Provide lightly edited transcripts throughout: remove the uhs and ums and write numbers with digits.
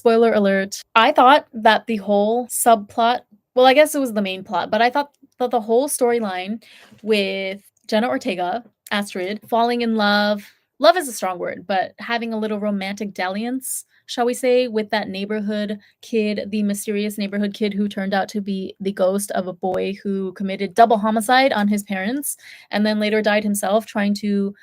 spoiler alert, I thought that the whole subplot, well, I guess it was the main plot, but I thought that the whole storyline with Jenna Ortega, Astrid, falling in love is a strong word, but having a little romantic dalliance, shall we say, with that neighborhood kid, the mysterious neighborhood kid who turned out to be the ghost of a boy who committed double homicide on his parents and then later died himself trying to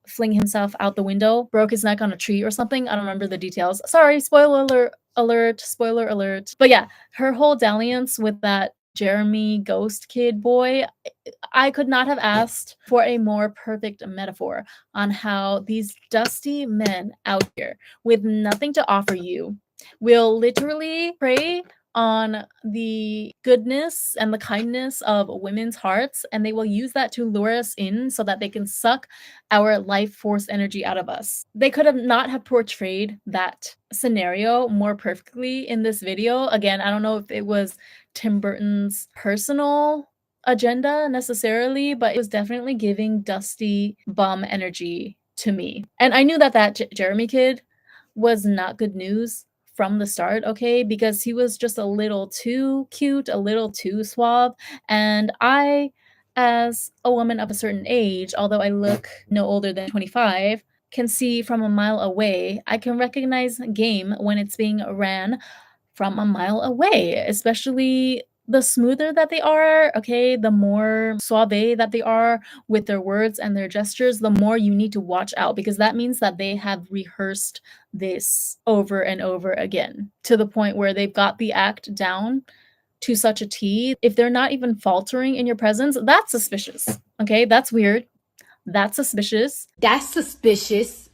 fling himself out the window, broke his neck on a tree or something. I don't remember the details. Sorry, spoiler alert. But yeah, her whole dalliance with that Jeremy ghost kid boy, I could not have asked for a more perfect metaphor on how these dusty men out here with nothing to offer you will literally prey on the goodness and the kindness of women's hearts, and they will use that to lure us in so that they can suck our life force energy out of us. They could have not have portrayed that scenario more perfectly in this video. Again, I don't know if it was Tim Burton's personal agenda necessarily, but it was definitely giving dusty bum energy to me. And I knew that Jeremy kid was not good news from the start, okay? Because he was just a little too cute, a little too suave. And I, as a woman of a certain age, although I look no older than 25, can see from a mile away. I can recognize game when it's being ran from a mile away, especially the smoother that they are, okay, the more suave that they are with their words and their gestures, the more you need to watch out because that means that they have rehearsed this over and over again to the point where they've got the act down to such a T. If they're not even faltering in your presence, that's suspicious, okay? That's weird. That's suspicious. That's suspicious.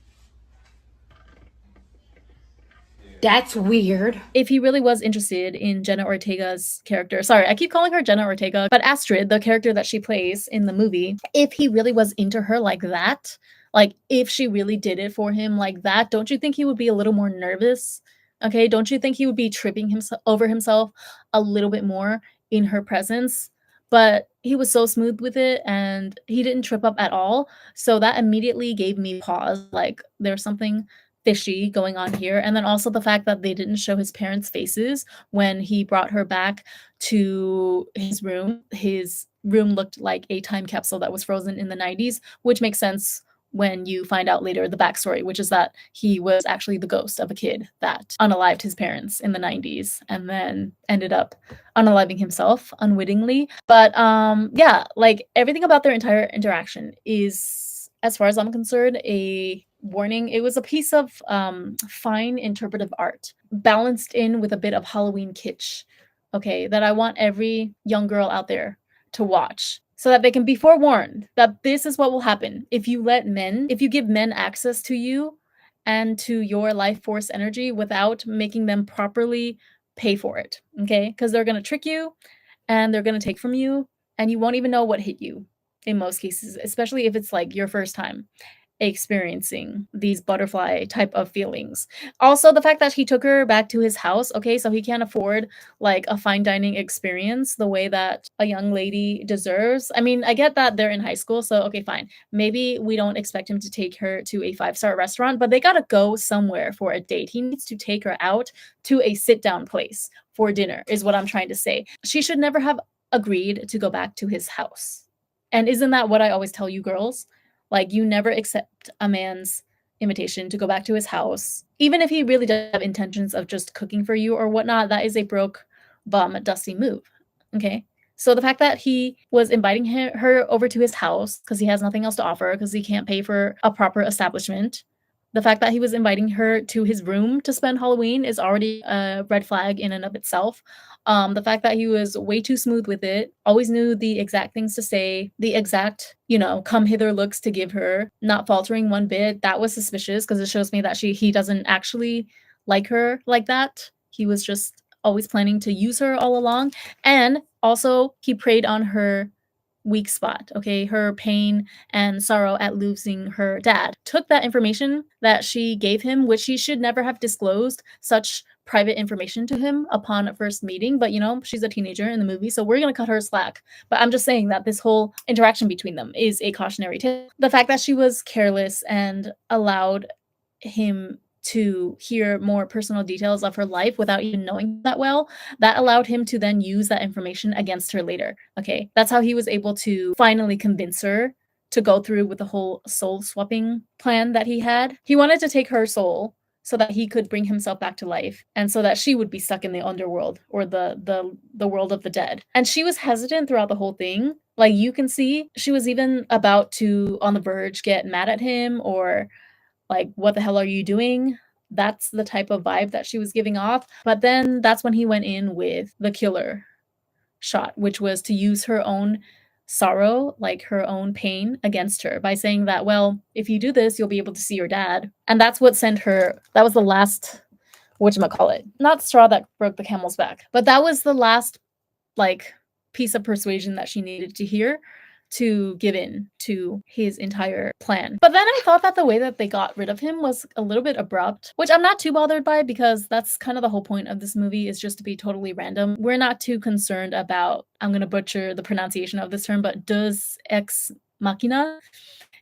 That's weird. If he really was interested in Jenna Ortega's character, sorry, I keep calling her Jenna Ortega, but Astrid, the character that she plays in the movie, if he really was into her like that, like if she really did it for him like that, don't you think he would be a little more nervous? Okay, don't you think he would be tripping himself over himself a little bit more in her presence? But he was so smooth with it and he didn't trip up at all. So that immediately gave me pause. Like there's something fishy going on here. And then also the fact that they didn't show his parents' faces when he brought her back to his room. His room looked like a time capsule that was frozen in the 90s, which makes sense when you find out later the backstory, which is that he was actually the ghost of a kid that unalived his parents in the 90s and then ended up unaliving himself unwittingly. But yeah, like everything about their entire interaction is, as far as I'm concerned, a warning. It was a piece of fine interpretive art balanced in with a bit of Halloween kitsch, okay, that I want every young girl out there to watch so that they can be forewarned that this is what will happen if you give men access to you and to your life force energy without making them properly pay for it, okay? Because they're going to trick you and they're going to take from you and you won't even know what hit you in most cases, especially if it's like your first time experiencing these butterfly type of feelings. Also, the fact that he took her back to his house, okay, so he can't afford like a fine dining experience the way that a young lady deserves. I mean, I get that they're in high school, so okay, fine. Maybe we don't expect him to take her to a 5-star restaurant, but they gotta go somewhere for a date. He needs to take her out to a sit-down place for dinner, is what I'm trying to say. She should never have agreed to go back to his house. And isn't that what I always tell you girls? Like, you never accept a man's invitation to go back to his house, even if he really does have intentions of just cooking for you or whatnot. That is a broke bum, dusty move. Okay. So the fact that he was inviting her over to his house because he has nothing else to offer, because he can't pay for a proper establishment, the fact that he was inviting her to his room to spend Halloween is already a red flag in and of itself. The fact that he was way too smooth with it, always knew the exact things to say, the exact, come hither looks to give her, not faltering one bit, that was suspicious because it shows me that he doesn't actually like her like that. He was just always planning to use her all along. And also, he preyed on her weak spot, okay, her pain and sorrow at losing her dad. Took that information that she gave him, which she should never have disclosed such private information to him upon a first meeting, but she's a teenager in the movie, so we're gonna cut her slack. But I'm just saying that this whole interaction between them is a cautionary tale. The fact that she was careless and allowed him to hear more personal details of her life without even knowing that well, that allowed him to then use that information against her later. Okay. That's how he was able to finally convince her to go through with the whole soul swapping plan that he had. He wanted to take her soul so that he could bring himself back to life and so that she would be stuck in the underworld or the world of the dead. And she was hesitant throughout the whole thing. Like you can see, she was even about to on the verge get mad at him or like what the hell are you doing? That's the type of vibe that she was giving off. But then that's when he went in with the killer shot, which was to use her own sorrow, like her own pain against her by saying that, well, if you do this, you'll be able to see your dad. And that's what sent her, that was the last, whatchamacallit, not straw that broke the camel's back, but that was the last, like, piece of persuasion that she needed to hear to give in to his entire plan. But then I thought that the way that they got rid of him was a little bit abrupt, which I'm not too bothered by because that's kind of the whole point of this movie is just to be totally random. We're not too concerned about, I'm going to butcher the pronunciation of this term, but deus ex machina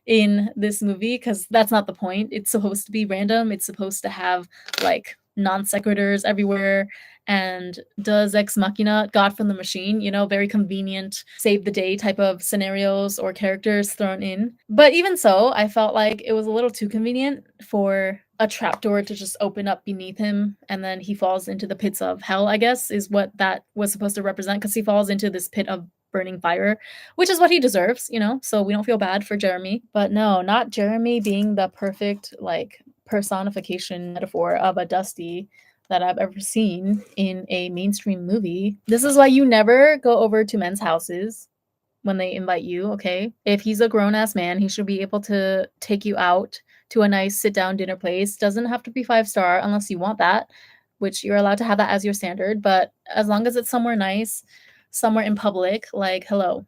in this movie because that's not the point. It's supposed to be random. It's supposed to have like non sequiturs everywhere and does ex machina, God from the machine, you know, very convenient save the day type of scenarios or characters thrown in. But even so, I felt like it was a little too convenient for a trapdoor to just open up beneath him and then he falls into the pits of hell, I guess, is what that was supposed to represent because he falls into this pit of burning fire, which is what he deserves, you know, so we don't feel bad for Jeremy. But no, not Jeremy being the perfect, like, personification metaphor of a dusty that I've ever seen in a mainstream movie. This is why you never go over to men's houses when they invite you, okay? If he's a grown ass man, he should be able to take you out to a nice sit down dinner place. Doesn't have to be 5-star unless you want that, which you're allowed to have that as your standard. But as long as it's somewhere nice, somewhere in public, like, hello.